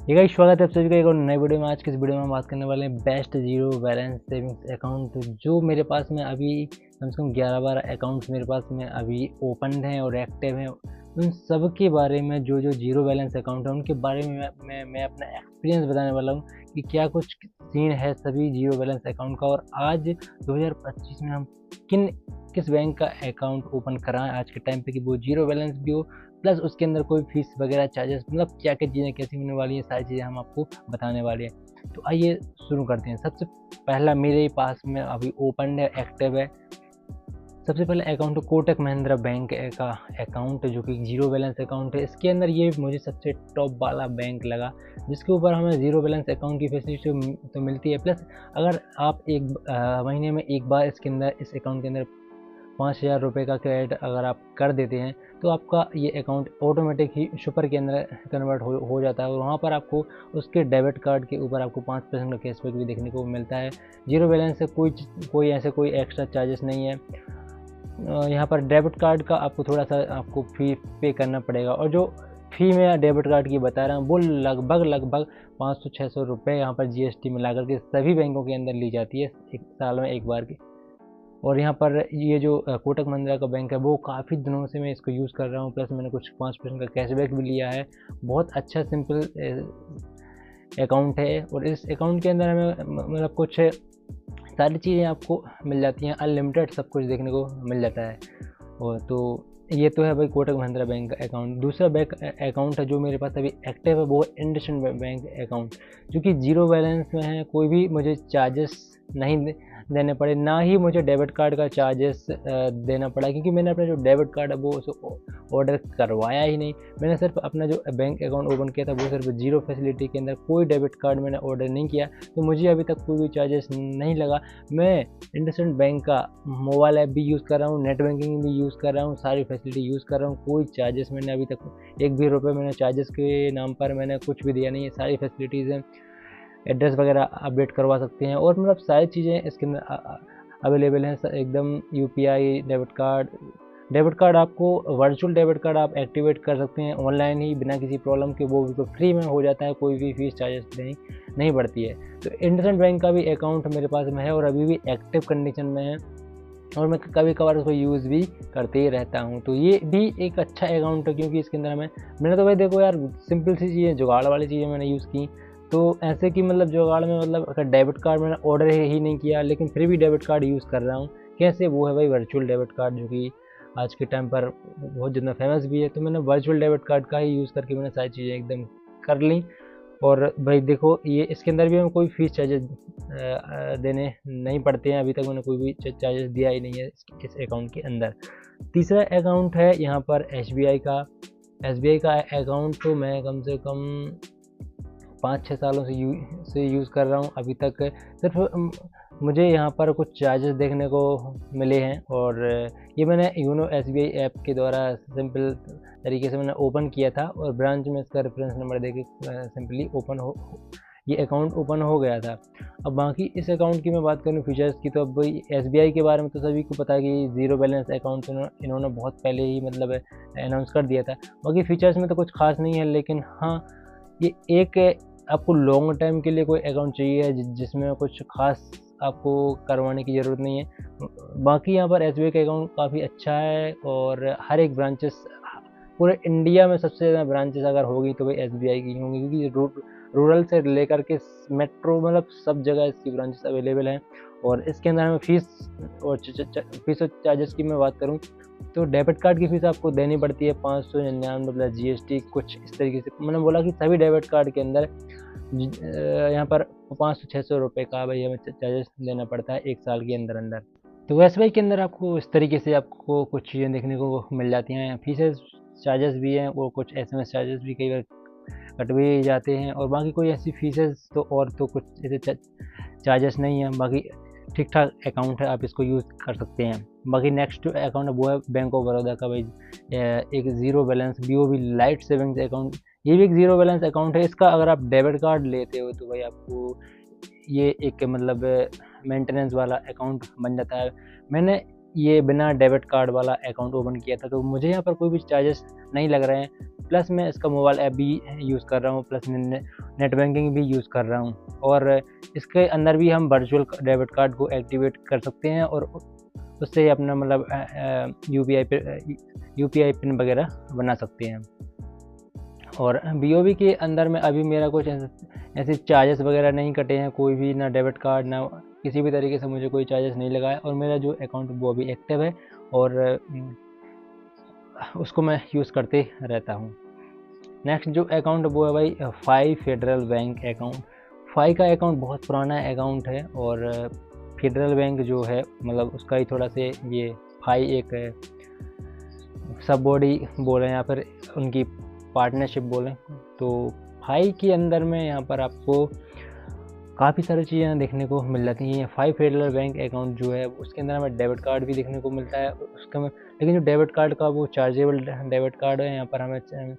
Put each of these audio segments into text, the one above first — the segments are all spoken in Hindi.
ये गाइस स्वागत है आप सभी का एक और नए वीडियो में। आज की इस वीडियो में हम बात करने वाले हैं best zero balance savings account. जो मेरे पास में अभी कम से कम 11-12 अकाउंट्स मेरे पास में अभी ओपन हैं और एक्टिव हैं। उन सब के बारे में जो जीरो बैलेंस अकाउंट है उनके बारे में मैं अपना एक्सपीरियंस बताने वाला हूँ कि क्या कुछ सीन है सभी जीरो बैलेंस अकाउंट का। और आज 2025 में हम किस बैंक का अकाउंट ओपन कराएं आज के टाइम पे कि वो जीरो बैलेंस भी हो, प्लस उसके अंदर कोई फीस वगैरह चार्जेस, मतलब क्या क्या चीज़ें कैसी होने वाली हैं, सारी चीज़ें हम आपको बताने वाले हैं। तो आइए शुरू करते हैं। सबसे पहला मेरे पास में अभी ओपन है, एक्टिव है। सबसे पहले अकाउंट कोटक महिंद्रा बैंक का अकाउंट जो कि जीरो बैलेंस अकाउंट है। इसके अंदर ये मुझे सबसे टॉप वाला बैंक लगा जिसके ऊपर हमें जीरो बैलेंस अकाउंट की फैसिलिटी तो मिलती है, प्लस अगर आप एक महीने में एक बार इसके अंदर इस अकाउंट के अंदर 5,000 रुपये का क्रेडिट अगर आप कर देते हैं तो आपका ये अकाउंट ऑटोमेटिक ही सुपर के अंदर कन्वर्ट हो जाता है और वहाँ पर आपको उसके डेबिट कार्ड के ऊपर आपको 5% का कैशबैक भी देखने को मिलता है। जीरो बैलेंस से कोई ऐसे कोई एक्स्ट्रा चार्जेस नहीं है। यहाँ पर डेबिट कार्ड का आपको थोड़ा सा आपको फी पे करना पड़ेगा, और जो फी मैं डेबिट कार्ड की बता रहा हूँ वो लगभग 500-600 रुपये यहाँ पर GST मिला करके सभी बैंकों के अंदर ली जाती है एक साल में एक बार की। और यहाँ पर ये जो कोटक महिंद्रा का बैंक है वो काफ़ी दिनों से मैं इसको यूज़ कर रहा हूँ, प्लस मैंने कुछ 5% का कैशबैक भी लिया है। बहुत अच्छा सिंपल अकाउंट है और इस अकाउंट के अंदर हमें मतलब कुछ सारी चीज़ें आपको मिल जाती हैं, अनलिमिटेड सब कुछ देखने को मिल जाता है। और तो ये तो है भाई कोटक महिंद्रा बैंक का अकाउंट। दूसरा बैंक अकाउंट है जो मेरे पास अभी एक्टिव है वो इंडसइंड बैंक अकाउंट, जो कि जीरो बैलेंस में है। कोई भी मुझे चार्जेस नहीं देने पड़े, ना ही मुझे डेबिट कार्ड का चार्जेस देना पड़ा, क्योंकि मैंने अपना जो डेबिट कार्ड है वो उसे ऑर्डर करवाया ही नहीं। मैंने सिर्फ अपना जो बैंक अकाउंट ओपन किया था वो सिर्फ जीरो फैसिलिटी के अंदर, कोई डेबिट कार्ड मैंने ऑर्डर नहीं किया, तो मुझे अभी तक कोई भी चार्जेस नहीं लगा। मैं इंडसइंड बैंक का मोबाइल ऐप भी यूज़ कर रहा हूँ, नेट बैंकिंग भी यूज़ कर रहा हूँ, सारी फैसिलिटी यूज़ कर रहा हूँ। कोई चार्जेस मैंने अभी तक एक भी रुपये मैंने चार्जेस के नाम पर मैंने कुछ भी दिया नहीं है। सारी फैसिलिटीज़ हैं, एड्रेस वगैरह अपडेट करवा सकते हैं और मतलब सारी चीज़ें इसके अंदर अवेलेबल हैं एकदम। UPI डेबिट कार्ड आपको वर्चुअल डेबिट कार्ड आप एक्टिवेट कर सकते हैं ऑनलाइन ही बिना किसी प्रॉब्लम के, वो बिल्कुल फ्री में हो जाता है, कोई भी फीस चार्जेस नहीं पड़ती है। तो इंडसइंड बैंक का भी अकाउंट मेरे पास में है और अभी भी एक्टिव कंडीशन में है और मैं कभी कभार उसको यूज़ भी करते ही रहता हूँ। तो ये भी एक अच्छा अकाउंट है क्योंकि इसके अंदर मैंने तो भाई देखो यार सिंपल सी चीज़ें, जुगाड़ वाली चीज़ें मैंने यूज़ की। तो ऐसे कि मतलब जुगाड़ में मतलब अगर डेबिट कार्ड मैंने ऑर्डर ही नहीं किया लेकिन फिर भी डेबिट कार्ड यूज़ कर रहा हूँ। कैसे? वो है भाई वर्चुअल डेबिट कार्ड, जो कि आज के टाइम पर बहुत ज़्यादा फेमस भी है। तो मैंने वर्चुअल डेबिट कार्ड का ही यूज़ करके मैंने सारी चीज़ें एकदम कर ली। और भाई देखो ये इसके अंदर भी हमें कोई फीस चार्जेस देने नहीं पड़ते हैं। अभी तक मैंने कोई भी चार्जेस दिया ही नहीं है इस अकाउंट के अंदर। तीसरा अकाउंट है यहाँ पर SBI का अकाउंट। तो मैं कम से कम 5-6 सालों से यूज़ कर रहा हूँ। अभी तक सिर्फ मुझे यहाँ पर कुछ चार्जेस देखने को मिले हैं और ये मैंने योनो SBI ऐप के द्वारा सिंपल तरीके से मैंने ओपन किया था और ब्रांच में इसका रेफरेंस नंबर देके सिंपली ये अकाउंट ओपन हो गया था। अब बाकी इस अकाउंट की मैं बात करूँ फीचर्स की, तो अब SBI के बारे में तो सभी को पता है कि ज़ीरो बैलेंस अकाउंट इन्होंने बहुत पहले ही मतलब अनाउंस कर दिया था। बाकी फीचर्स में तो कुछ खास नहीं है, लेकिन हाँ ये एक आपको लॉन्ग टाइम के लिए कोई अकाउंट चाहिए जिसमें कुछ खास आपको करवाने की ज़रूरत नहीं है। बाकी यहाँ पर SBI का अकाउंट काफ़ी अच्छा है और हर एक ब्रांचेस पूरे इंडिया में सबसे ज़्यादा ब्रांचेस अगर होगी तो भाई SBI की होंगी, क्योंकि रूरल से लेकर के मेट्रो मतलब सब जगह इसकी ब्रांचेस अवेलेबल हैं। और इसके अंदर हमें फीस और चार्जेस की मैं बात करूँ तो डेबिट कार्ड की फ़ीस आपको देनी पड़ती है 599 प्लस GST, कुछ इस तरीके से। मैंने बोला कि सभी डेबिट कार्ड के अंदर यहाँ पर 500-600 रुपये का भाई हमें चार्जेस देना पड़ता है एक साल के अंदर। तो SBI के अंदर आपको इस तरीके से आपको कुछ चीज़ें देखने को मिल जाती हैं। फीसेस चार्जेस भी हैं और कुछ SMS चार्जेस भी कई बार कट भी जाते हैं, और बाकी कोई ऐसी फीसेस तो और तो कुछ ऐसे चार्जेस नहीं है। बाकी ठीक ठाक अकाउंट है, आप इसको यूज़ कर सकते हैं। बाकी नेक्स्ट अकाउंट है वो है बैंक ऑफ बड़ौदा का भाई एक zero balance BOB light savings account. ये भी एक ज़ीरो बैलेंस अकाउंट है। इसका अगर आप डेबिट कार्ड लेते हो तो भाई आपको ये एक मतलब मेंटेनेंस वाला अकाउंट बन जाता है। मैंने ये बिना डेबिट कार्ड वाला अकाउंट ओपन किया था, तो मुझे यहाँ पर कोई भी चार्जेस नहीं लग रहे हैं। प्लस मैं इसका मोबाइल ऐप भी यूज़ कर रहा हूँ, प्लस मैं नेट बैंकिंग भी यूज़ कर रहा हूँ, और इसके अंदर भी हम वर्चुअल डेबिट कार्ड को एक्टिवेट कर सकते हैं और उससे अपना मतलब यूपीआई पिन वगैरह बना सकते हैं। और BOB के अंदर में अभी मेरा कुछ ऐसे चार्जेस वगैरह नहीं कटे हैं, कोई भी, ना डेबिट कार्ड, ना किसी भी तरीके से मुझे कोई चार्जेस नहीं लगा है, और मेरा जो अकाउंट वो अभी एक्टिव है और उसको मैं यूज़ करते रहता हूँ। नेक्स्ट जो अकाउंट वो है भाई फाई फेडरल बैंक अकाउंट। फाई का अकाउंट बहुत पुराना अकाउंट है, और फेडरल बैंक जो है मतलब उसका ही थोड़ा से ये फाई एक सब बॉडी बोलें या फिर उनकी पार्टनरशिप बोलें, तो फाई के अंदर में यहाँ पर आपको काफ़ी सारी चीज़ें देखने को मिल जाती हैं। फाई फेडरल बैंक अकाउंट जो है उसके अंदर हमें डेबिट कार्ड भी देखने को मिलता है उसका में, लेकिन जो डेबिट कार्ड का वो चार्जेबल डेबिट कार्ड है, यहाँ पर हमें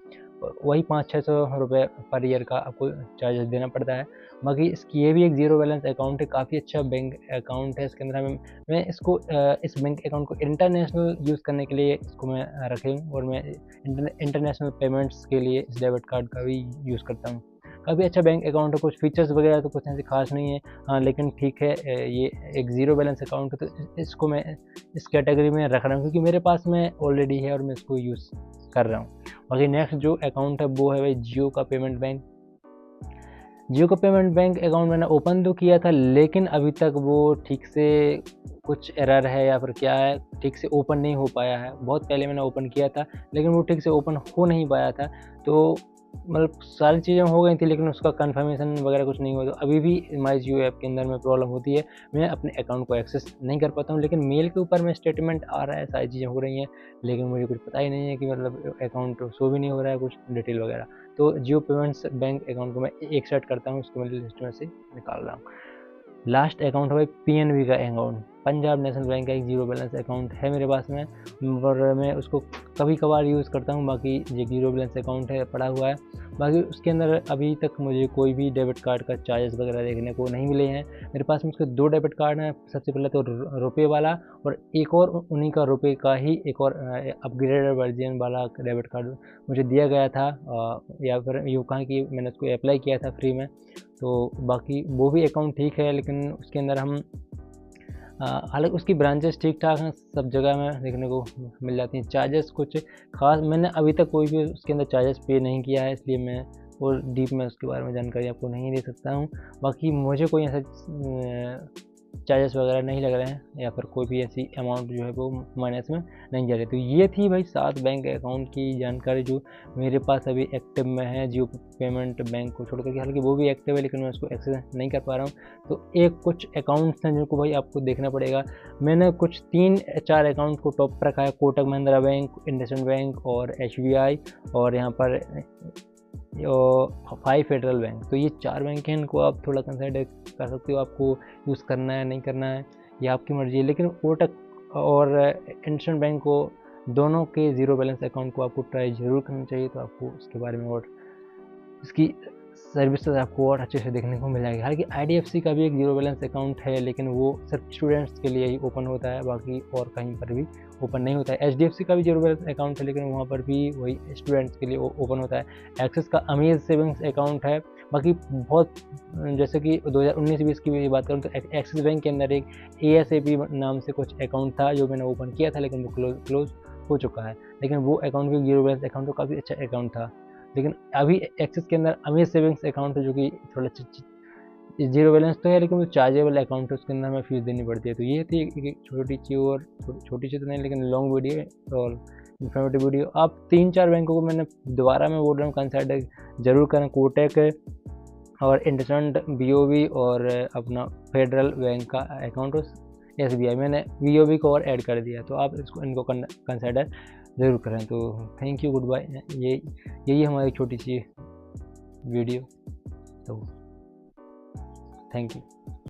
वही 500-600 रुपये पर ईयर का आपको चार्जेस देना पड़ता है। बाकी इसकी ये भी एक ज़ीरो बैलेंस अकाउंट है, काफ़ी अच्छा बैंक अकाउंट है। इसके अंदर मैं इसको इस बैंक अकाउंट को इंटरनेशनल यूज़ करने के लिए इसको मैं रखे हूँ, और मैं इंटरनेशनल पेमेंट्स के लिए इस डेबिट कार्ड का भी यूज़ करता हूँ। काफ़ी अच्छा बैंक अकाउंट है, कुछ फीचर्स वगैरह तो कुछ ऐसे खास नहीं है, हाँ, लेकिन ठीक है, ये एक ज़ीरो बैलेंस अकाउंट है, तो इसको मैं इस कैटेगरी में रख रहा हूँ क्योंकि मेरे पास में ऑलरेडी है और मैं इसको यूज़ कर रहा हूँ। बाकी नेक्स्ट जो अकाउंट है वो है भाई जियो का पेमेंट बैंक। जियो का पेमेंट बैंक अकाउंट मैंने ओपन तो किया था, लेकिन अभी तक वो ठीक से कुछ एरर है या फिर क्या है, ठीक से ओपन नहीं हो पाया है। बहुत पहले मैंने ओपन किया था लेकिन वो ठीक से ओपन हो नहीं पाया था, तो मतलब सारी चीज़ें हो गई थी लेकिन उसका कन्फर्मेशन वगैरह कुछ नहीं हुआ। तो अभी भी माई जियो ऐप के अंदर में प्रॉब्लम होती है, मैं अपने अकाउंट को एक्सेस नहीं कर पाता हूँ, लेकिन मेल के ऊपर में स्टेटमेंट आ रहा है, सारी चीज़ें हो रही हैं, लेकिन मुझे कुछ पता ही नहीं है कि मतलब अकाउंट शो भी नहीं हो रहा है कुछ डिटेल वगैरह। तो जियो पेमेंट्स बैंक अकाउंट को मैं एक सेट करता हूँ, उसको मैं लिस्ट में से निकाल रहा हूँ। लास्ट अकाउंट है PNB का अकाउंट, पंजाब नेशनल बैंक का एक ज़ीरो बैलेंस अकाउंट है मेरे पास में, और मैं उसको कभी कभार यूज़ करता हूँ। बाकी ये ज़ीरो बैलेंस अकाउंट है पड़ा हुआ है। बाकी उसके अंदर अभी तक मुझे कोई भी डेबिट कार्ड का चार्जेस वगैरह देखने को नहीं मिले हैं। मेरे पास में उसके 2 डेबिट कार्ड हैं, सबसे पहले तो रुपये वाला, और एक और उन्हीं का रुपये का ही एक और अपग्रेडेड वर्जन वाला डेबिट कार्ड मुझे दिया गया था, या फिर यूँ कहा कि मैंने उसको अप्लाई किया था फ्री में। तो बाकी वो भी अकाउंट ठीक है, लेकिन उसके अंदर हम हालांकि उसकी ब्रांचेस ठीक ठाक हैं, सब जगह में देखने को मिल जाती हैं। चार्जेस कुछ खास मैंने अभी तक कोई भी उसके अंदर चार्जेस पे नहीं किया है, इसलिए मैं और डीप में उसके बारे में जानकारी आपको नहीं दे सकता हूँ। बाकी मुझे कोई ऐसा चार्जेस वगैरह नहीं लग रहे हैं, या फिर कोई भी ऐसी अमाउंट जो है वो माइनस में नहीं जा रही। तो ये थी भाई 7 बैंक अकाउंट की जानकारी जो मेरे पास अभी एक्टिव में है, जियो पेमेंट बैंक को छोड़ करके। हालांकि वो भी एक्टिव है लेकिन मैं उसको एक्सेस नहीं कर पा रहा हूँ। तो एक कुछ अकाउंट्स हैं जिनको भाई आपको देखना पड़ेगा। मैंने कुछ 3-4 अकाउंट को टॉप पर रखा है, कोटक महिंद्रा बैंक, इंडसइंड बैंक और SBI, और यहाँ पर फाई फेडरल बैंक। तो ये 4 बैंक हैं, इनको आप थोड़ा कंसिडर कर सकते हो, आपको यूज़ करना है नहीं करना है ये आपकी मर्ज़ी है। लेकिन कोटक और इंडसइंड बैंक को दोनों के ज़ीरो बैलेंस अकाउंट को आपको ट्राई ज़रूर करना चाहिए, तो आपको उसके बारे में और इसकी सर्विसेज आपको और अच्छे से देखने को मिल जाएगी। हालांकि IDFC का भी एक ज़ीरो बैलेंस अकाउंट है, लेकिन वो सिर्फ स्टूडेंट्स के लिए ही ओपन होता है, बाकी और कहीं पर भी ओपन नहीं होता है। HDFC का भी ज़ीरो बैलेंस अकाउंट है, लेकिन वहाँ पर भी वही स्टूडेंट्स के लिए ओपन होता है। एक्सिस का अमेज सेविंग्स अकाउंट है। बाकी बहुत जैसे कि 2019-20 की भी बात करूँ तो एक्सिस बैंक के अंदर एक ASAP नाम से कुछ अकाउंट था जो मैंने ओपन किया था, लेकिन वो क्लोज हो चुका है। लेकिन वो अकाउंट भी ज़ीरो बैलेंस अकाउंट तो काफ़ी अच्छा अकाउंट था। लेकिन अभी एक्सिस के अंदर अमेज सेविंग्स अकाउंट है जो कि थोड़ा ज़ीरो बैलेंस तो है, लेकिन वो चार्जेबल अकाउंट है, उसके अंदर हमें फीस देनी पड़ती है। तो ये थी एक छोटी चीज़, और छोटी चीज़ तो नहीं लेकिन लॉन्ग वीडियो और इन्फॉर्मेटिव वीडियो। आप 3-4 बैंकों को मैंने दोबारा मैं बोल रहा हूँ कंसिडर ज़रूर करें, कोटक और इंडसइंड, BOB और अपना फेडरल बैंक का अकाउंट और SBI। मैंने BOB को और ऐड कर दिया, तो आप इनको कंसिडर ज़रूर करें। तो थैंक यू, गुड बाय। यही हमारी छोटी सी वीडियो, तो थैंक यू।